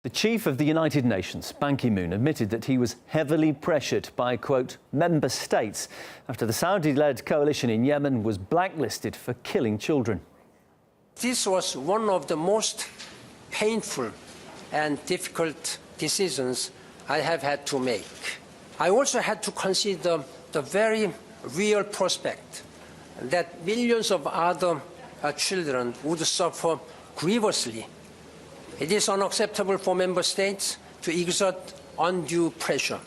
The chief of the United Nations, Ban Ki-moon, admitted that he was heavily pressured by, quote, member states after the Saudi-led coalition in Yemen was blacklisted for killing children. This was one of the most painful and difficult decisions I have had to make. I also had to consider the very real prospect that millions of other children would suffer grievously. It is unacceptable for member states to exert undue pressure.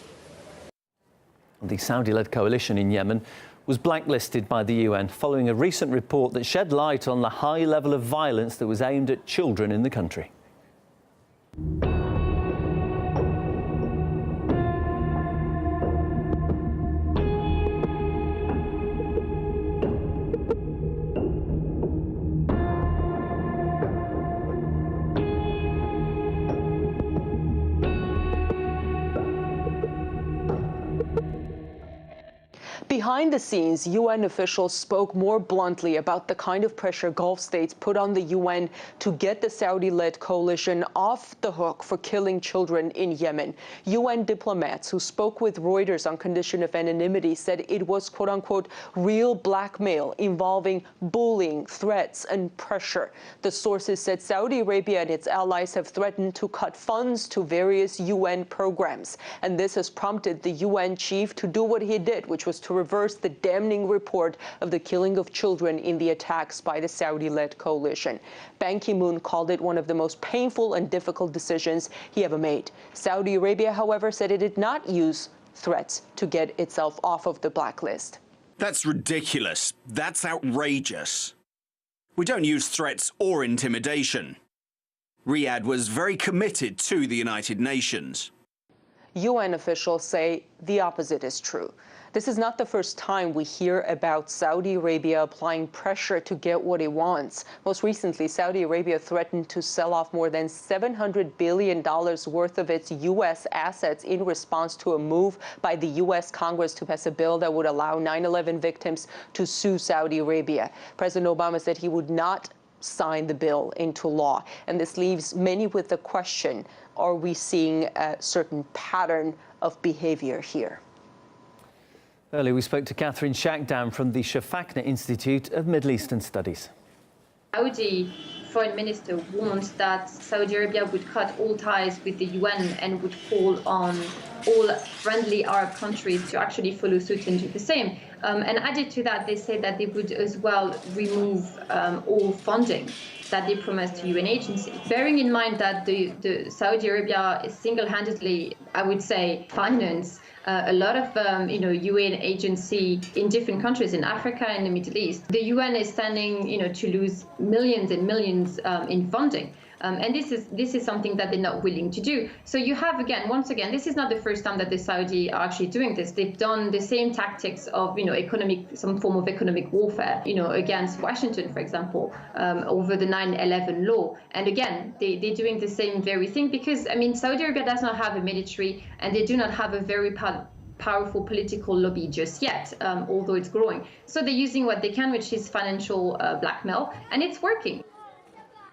The Saudi-led coalition in Yemen was blacklisted by the UN following a recent report that shed light on the high level of violence that was aimed at children in the country. Behind the scenes, UN officials spoke more bluntly about the kind of pressure Gulf states put on the UN to get the Saudi-led coalition off the hook for killing children in Yemen. UN diplomats who spoke with Reuters on condition of anonymity said it was, quote-unquote, real blackmail involving bullying, threats, and pressure. The sources said Saudi Arabia and its allies have threatened to cut funds to various UN programs, and this has prompted the UN chief to do what he did, which was to reverse the damning report of the killing of children in the attacks by the Saudi-led coalition. Ban Ki-moon called it one of the most painful and difficult decisions he ever made. Saudi Arabia, however, said it did not use threats to get itself off of the blacklist. That's ridiculous. That's outrageous. We don't use threats or intimidation. Riyadh was very committed to the United Nations. UN officials say the opposite is true. This is not the first time we hear about Saudi Arabia applying pressure to get what it wants. Most recently, Saudi Arabia threatened to sell off more than $700 billion worth of its U.S. assets in response to a move by the U.S. Congress to pass a bill that would allow 9/11 victims to sue Saudi Arabia. President Obama said he would not sign the bill into law. And this leaves many with the question, are we seeing a certain pattern of behavior here? Earlier, we spoke to Catherine Shackdown from the Shafakna Institute of Middle Eastern Studies. Saudi foreign minister warned that Saudi Arabia would cut all ties with the UN and would call on all friendly Arab countries to actually follow suit and do the same. And added to that, they said that they would as well remove all funding that they promised to UN agencies. Bearing in mind that the Saudi Arabia is single-handedly, I would say, finance a lot of UN agency in different countries in Africa and the Middle East. The UN is standing to lose millions and millions in funding. And this is something that they're not willing to do. So you have, once again, this is not the first time that the Saudi are actually doing this. They've done the same tactics of, some form of economic warfare, against Washington, for example, over the 9/11 law. And again, they're doing the same very thing because, Saudi Arabia does not have a military and they do not have a very powerful political lobby just yet, although it's growing. So they're using what they can, which is financial blackmail, and it's working.